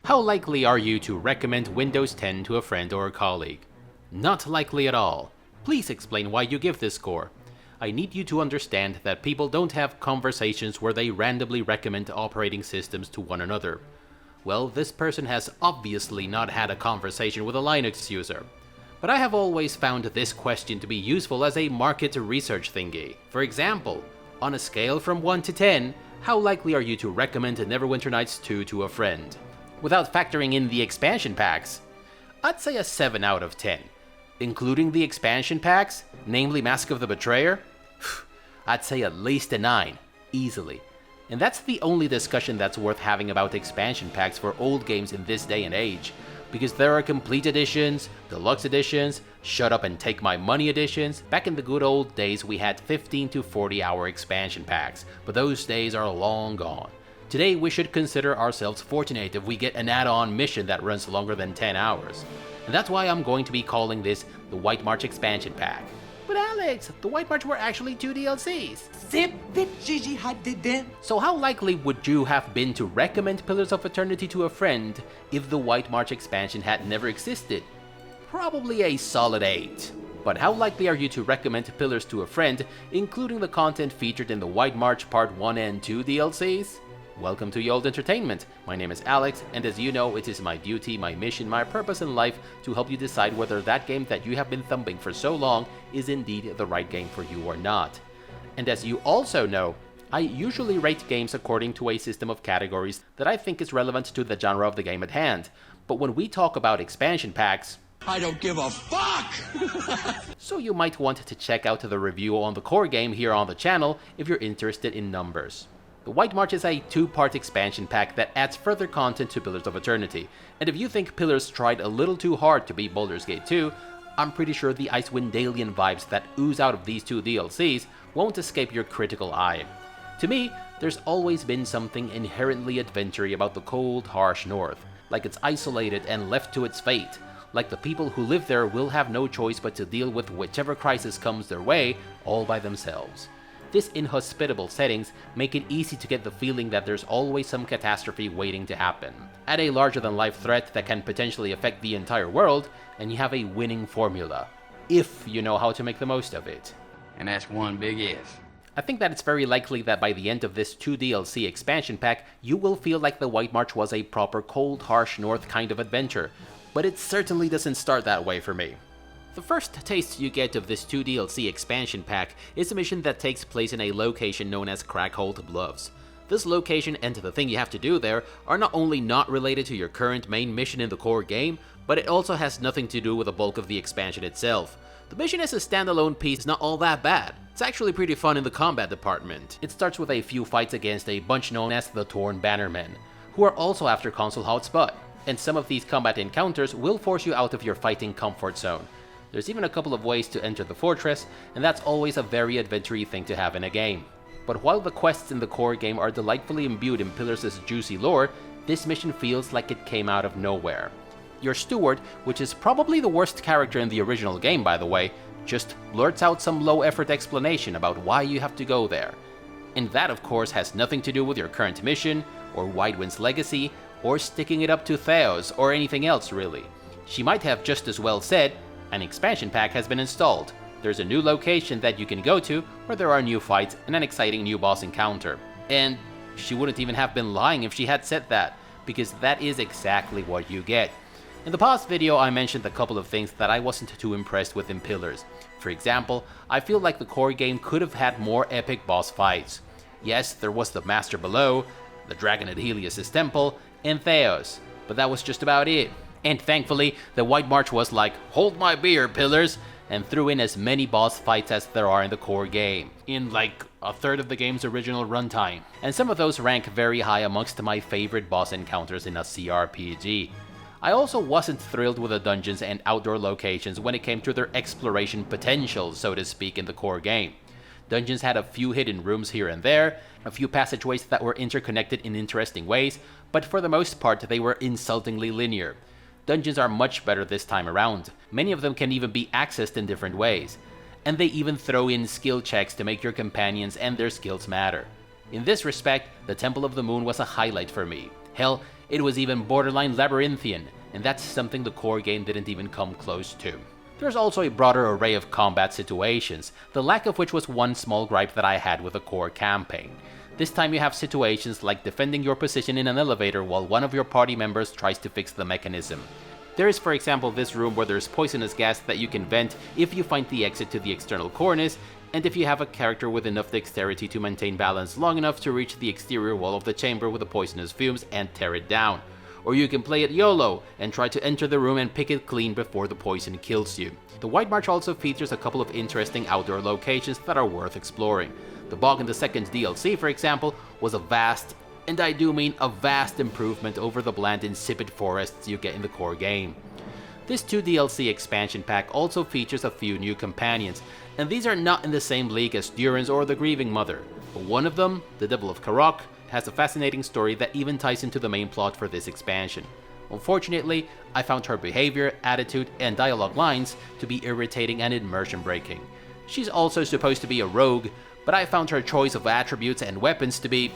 How likely are you to recommend Windows 10 to a friend or a colleague? Not likely at all. Please explain why you give this score. I need you to understand that people don't have conversations where they randomly recommend operating systems to one another. Well, this person has obviously not had a conversation with a Linux user. But I have always found this question to be useful as a market research thingy. For example, on a scale from 1 to 10, how likely are you to recommend Neverwinter Nights 2 to a friend? Without factoring in the expansion packs, I'd say a 7 out of 10. Including the expansion packs, namely Mask of the Betrayer, I'd say at least a 9, easily. And that's the only discussion that's worth having about expansion packs for old games in this day and age, because there are complete editions, deluxe editions, shut up and take my money editions. Back in the good old days we had 15 to 40 hour expansion packs, but those days are long gone. Today we should consider ourselves fortunate if we get an add-on mission that runs longer than 10 hours. And that's why I'm going to be calling this the White March expansion pack. But Alex, the White March were actually 2 DLCs. Zip it, Gigi hadidin. So how likely would you have been to recommend Pillars of Eternity to a friend if the White March expansion had never existed? Probably a solid 8. But how likely are you to recommend Pillars to a friend, including the content featured in the White March Part 1 and 2 DLCs? Welcome to Yold Entertainment. My name is Alex, and as you know, it is my duty, my mission, my purpose in life to help you decide whether that game that you have been thumping for so long is indeed the right game for you or not. And as you also know, I usually rate games according to a system of categories that I think is relevant to the genre of the game at hand. But when we talk about expansion packs, I don't give a fuck! So you might want to check out the review on the core game here on the channel if you're interested in numbers. The White March is a 2-part expansion pack that adds further content to Pillars of Eternity, and if you think Pillars tried a little too hard to beat Baldur's Gate 2, I'm pretty sure the Icewind alien vibes that ooze out of these 2 DLCs won't escape your critical eye. To me, there's always been something inherently adventure-y about the cold, harsh north, like it's isolated and left to its fate, like the people who live there will have no choice but to deal with whichever crisis comes their way all by themselves. This inhospitable settings make it easy to get the feeling that there's always some catastrophe waiting to happen. Add a larger-than-life threat that can potentially affect the entire world, and you have a winning formula, if you know how to make the most of it. And that's one big if. I think that it's very likely that by the end of this 2 DLC expansion pack, you will feel like the White March was a proper cold, harsh north kind of adventure, but it certainly doesn't start that way for me. The first taste you get of this 2 DLC expansion pack is a mission that takes place in a location known as Crackhold Bluffs. This location and the thing you have to do there are not only not related to your current main mission in the core game, but it also has nothing to do with the bulk of the expansion itself. The mission as a standalone piece is not all that bad. It's actually pretty fun in the combat department. It starts with a few fights against a bunch known as the Torn Bannermen, who are also after Consul Haut's butt, and some of these combat encounters will force you out of your fighting comfort zone. There's even a couple of ways to enter the fortress, and that's always a very adventure-y thing to have in a game. But while the quests in the core game are delightfully imbued in Pillars' juicy lore, this mission feels like it came out of nowhere. Your steward, which is probably the worst character in the original game by the way, just blurts out some low-effort explanation about why you have to go there. And that of course has nothing to do with your current mission, or Widewind's legacy, or sticking it up to Theos, or anything else really. She might have just as well said, an expansion pack has been installed. There's a new location that you can go to where there are new fights and an exciting new boss encounter. And she wouldn't even have been lying if she had said that, because that is exactly what you get. In the past video I mentioned a couple of things that I wasn't too impressed with in Pillars. For example, I feel like the core game could have had more epic boss fights. Yes, there was the Master below, the dragon at Helios' temple, and Theos, but that was just about it. And thankfully, the White March was like, hold my beer, Pillars, and threw in as many boss fights as there are in the core game, in like a third of the game's original runtime. And some of those rank very high amongst my favorite boss encounters in a CRPG. I also wasn't thrilled with the dungeons and outdoor locations when it came to their exploration potential, so to speak, in the core game. Dungeons had a few hidden rooms here and there, a few passageways that were interconnected in interesting ways, but for the most part they were insultingly linear. Dungeons are much better this time around. Many of them can even be accessed in different ways. And they even throw in skill checks to make your companions and their skills matter. In this respect, the Temple of the Moon was a highlight for me. Hell, It was even borderline labyrinthian, and that's something the core game didn't even come close to. There's also a broader array of combat situations, the lack of which was one small gripe that I had with the core campaign. This time you have situations like defending your position in an elevator while one of your party members tries to fix the mechanism. There is, for example, this room where there's poisonous gas that you can vent if you find the exit to the external cornice, and if you have a character with enough dexterity to maintain balance long enough to reach the exterior wall of the chamber with the poisonous fumes and tear it down. Or you can play it YOLO and try to enter the room and pick it clean before the poison kills you. The White March also features a couple of interesting outdoor locations that are worth exploring. The bog in the second DLC, for example, was a vast, and I do mean a vast improvement over the bland insipid forests you get in the core game. This 2 DLC expansion pack also features a few new companions, and these are not in the same league as Durin's or the Grieving Mother, but one of them, the Devil of Karok, has a fascinating story that even ties into the main plot for this expansion. Unfortunately, I found her behavior, attitude, and dialogue lines to be irritating and immersion breaking. She's also supposed to be a rogue, but I found her choice of attributes and weapons to be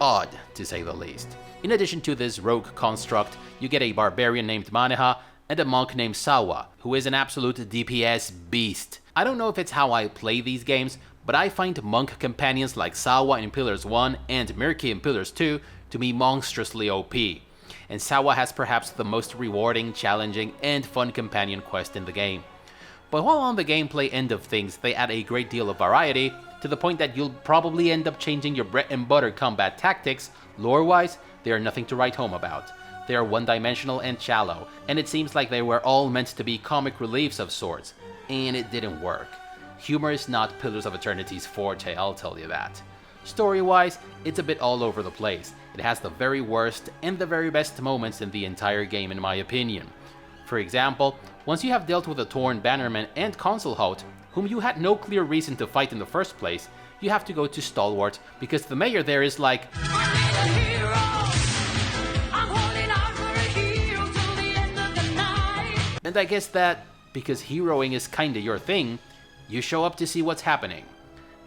odd, to say the least. In addition to this rogue construct, you get a barbarian named Maneha and a monk named Sawa, who is an absolute DPS beast. I don't know if it's how I play these games, but I find monk companions like Sawa in Pillars 1 and Mirki in Pillars 2 to be monstrously OP. And Sawa has perhaps the most rewarding, challenging, and fun companion quest in the game. But while on the gameplay end of things, they add a great deal of variety, to the point that you'll probably end up changing your bread and butter combat tactics, lore-wise, they are nothing to write home about. They are one-dimensional and shallow, and it seems like they were all meant to be comic reliefs of sorts, and it didn't work. Humor is not Pillars of Eternity's forte, I'll tell you that. Story-wise, it's a bit all over the place. It has the very worst and the very best moments in the entire game in my opinion. For example, once you have dealt with the Torn Bannerman and Consulhout, whom you had no clear reason to fight in the first place, you have to go to Stalwart because the mayor there is like, and I guess that, because heroing is kinda your thing, you show up to see what's happening.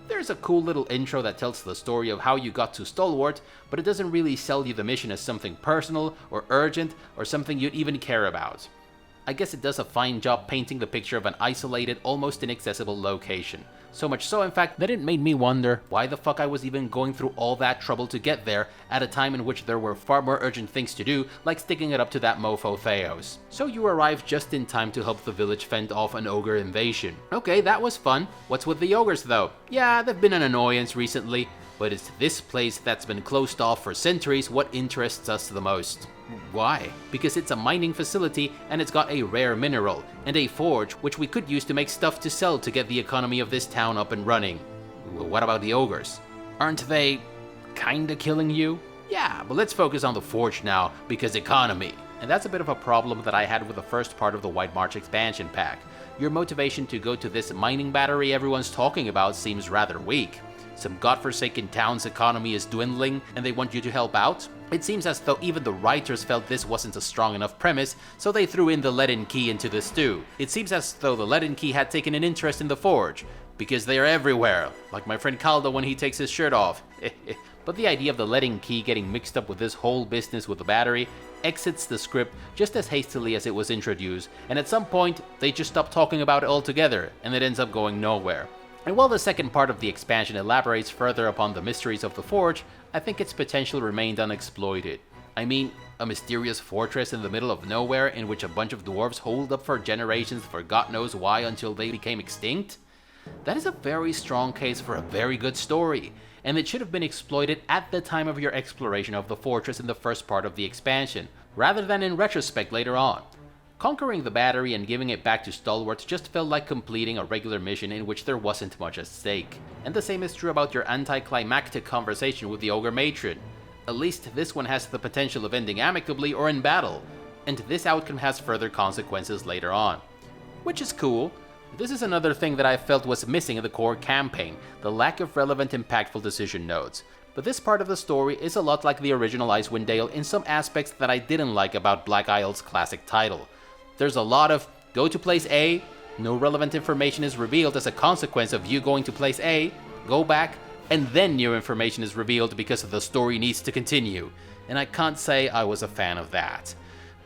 There's a cool little intro that tells the story of how you got to Stalwart, but it doesn't really sell you the mission as something personal or urgent or something you'd even care about. I guess it does a fine job painting the picture of an isolated, almost inaccessible location. So much so, in fact, that it made me wonder why the fuck I was even going through all that trouble to get there at a time in which there were far more urgent things to do, like sticking it up to that mofo Theos. So you arrive just in time to help the village fend off an ogre invasion. Okay, that was fun. What's with the ogres though? Yeah, they've been an annoyance recently, but it's this place that's been closed off for centuries what interests us the most. Why? Because it's a mining facility and it's got a rare mineral, and a forge which we could use to make stuff to sell to get the economy of this town up and running. What about the ogres? Aren't they kinda killing you? Yeah, but let's focus on the forge now, because economy. And that's a bit of a problem that I had with the first part of the White March expansion pack. Your motivation to go to this mining battery everyone's talking about seems rather weak. Some godforsaken town's economy is dwindling and they want you to help out? It seems as though even the writers felt this wasn't a strong enough premise, so they threw in the leaden key into the stew. It seems as though the leaden key had taken an interest in the forge, because they are everywhere, like my friend Caldo when he takes his shirt off. But the idea of the leaden key getting mixed up with this whole business with the battery exits the script just as hastily as it was introduced, and at some point they just stop talking about it altogether, and it ends up going nowhere. And while the second part of the expansion elaborates further upon the mysteries of the forge, I think its potential remained unexploited. I mean, a mysterious fortress in the middle of nowhere in which a bunch of dwarves holed up for generations for God knows why until they became extinct? That is a very strong case for a very good story, and it should have been exploited at the time of your exploration of the fortress in the first part of the expansion, rather than in retrospect later on. Conquering the battery and giving it back to Stalwart just felt like completing a regular mission in which there wasn't much at stake. And the same is true about your anticlimactic conversation with the Ogre Matron. At least this one has the potential of ending amicably or in battle, and this outcome has further consequences later on. Which is cool. This is another thing that I felt was missing in the core campaign, the lack of relevant impactful decision nodes. But this part of the story is a lot like the original Icewind Dale in some aspects that I didn't like about Black Isle's classic title. There's a lot of go to place A, no relevant information is revealed as a consequence of you going to place A, go back, and then new information is revealed because the story needs to continue, and I can't say I was a fan of that.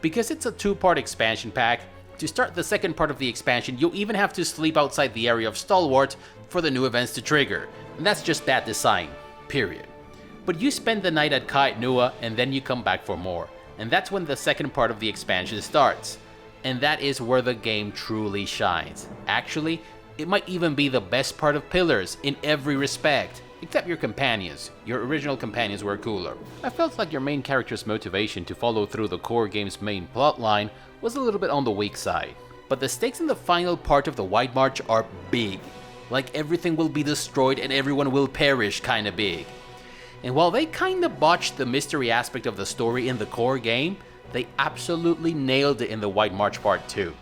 Because it's a 2-part expansion pack, to start the second part of the expansion, you'll even have to sleep outside the area of Stalwart for the new events to trigger, and that's just bad design, period. But you spend the night at Kait Nua, and then you come back for more, and that's when the second part of the expansion starts. And that is where the game truly shines. Actually, it might even be the best part of Pillars in every respect. Except your companions. Your original companions were cooler. I felt like your main character's motivation to follow through the core game's main plotline was a little bit on the weak side. But the stakes in the final part of the White March are big. Like everything will be destroyed and everyone will perish kinda big. And while they kinda botched the mystery aspect of the story in the core game, they absolutely nailed it in the White March Part 2.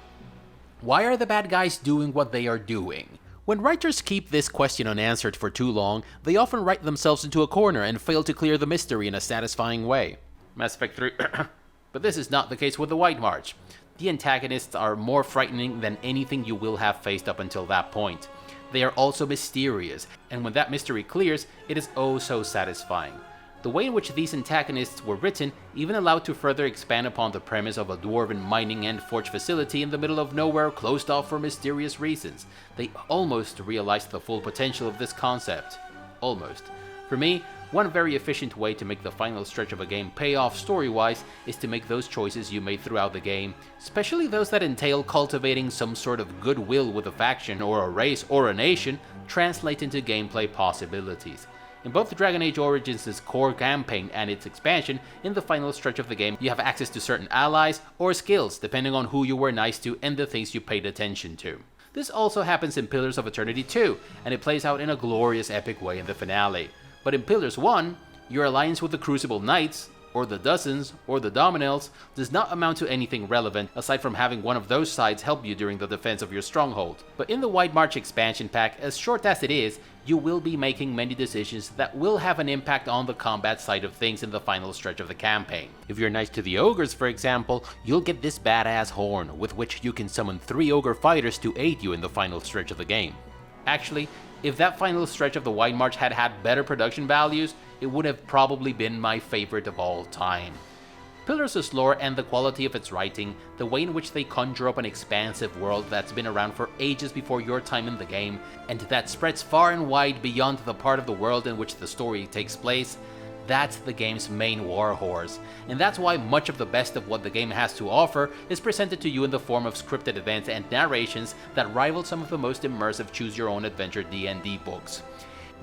Why are the bad guys doing what they are doing? When writers keep this question unanswered for too long, they often write themselves into a corner and fail to clear the mystery in a satisfying way. Mass Effect 3. But this is not the case with the White March. The antagonists are more frightening than anything you will have faced up until that point. They are also mysterious, and when that mystery clears, it is oh so satisfying. The way in which these antagonists were written even allowed to further expand upon the premise of a dwarven mining and forge facility in the middle of nowhere closed off for mysterious reasons. They almost realized the full potential of this concept. Almost. For me, one very efficient way to make the final stretch of a game pay off story-wise is to make those choices you made throughout the game, especially those that entail cultivating some sort of goodwill with a faction or a race or a nation, translate into gameplay possibilities. In both Dragon Age Origins' core campaign and its expansion, in the final stretch of the game, you have access to certain allies or skills depending on who you were nice to and the things you paid attention to. This also happens in Pillars of Eternity 2, and it plays out in a glorious epic way in the finale. But in Pillars 1, your alliance with the Crucible Knights, or the Dozens, or the Dominels, does not amount to anything relevant aside from having one of those sides help you during the defense of your stronghold. But in the White March expansion pack, as short as it is, you will be making many decisions that will have an impact on the combat side of things in the final stretch of the campaign. If you're nice to the ogres, for example, you'll get this badass horn, with which you can summon 3 ogre fighters to aid you in the final stretch of the game. Actually, if that final stretch of the White March had had better production values, it would have probably been my favorite of all time. Pillars' lore and the quality of its writing, the way in which they conjure up an expansive world that's been around for ages before your time in the game, and that spreads far and wide beyond the part of the world in which the story takes place, that's the game's main warhorse, and that's why much of the best of what the game has to offer is presented to you in the form of scripted events and narrations that rival some of the most immersive choose-your-own-adventure D&D books.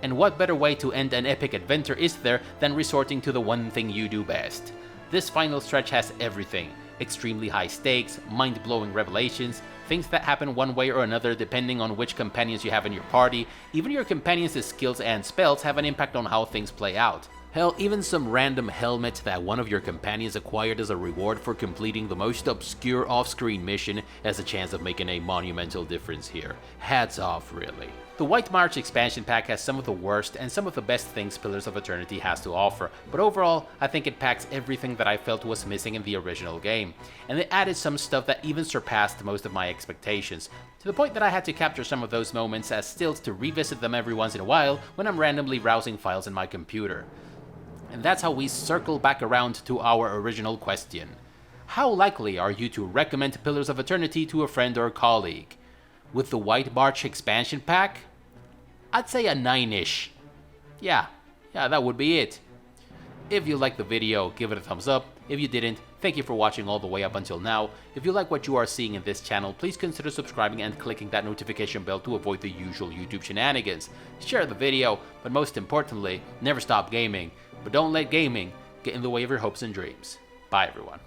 And what better way to end an epic adventure is there than resorting to the one thing you do best? This final stretch has everything. Extremely high stakes, mind-blowing revelations, things that happen one way or another depending on which companions you have in your party. Even your companions' skills and spells have an impact on how things play out. Hell, even some random helmet that one of your companions acquired as a reward for completing the most obscure off-screen mission has a chance of making a monumental difference here. Hats off, really. The White March expansion pack has some of the worst and some of the best things Pillars of Eternity has to offer, but overall, I think it packs everything that I felt was missing in the original game, and it added some stuff that even surpassed most of my expectations, to the point that I had to capture some of those moments as stills to revisit them every once in a while when I'm randomly browsing files in my computer. And that's how we circle back around to our original question. How likely are you to recommend Pillars of Eternity to a friend or colleague? With the White March expansion pack? I'd say a 9-ish. Yeah, that would be it. If you liked the video, give it a thumbs up. If you didn't, thank you for watching all the way up until now. If you like what you are seeing in this channel, please consider subscribing and clicking that notification bell to avoid the usual YouTube shenanigans. Share the video, but most importantly, never stop gaming. But don't let gaming get in the way of your hopes and dreams. Bye everyone.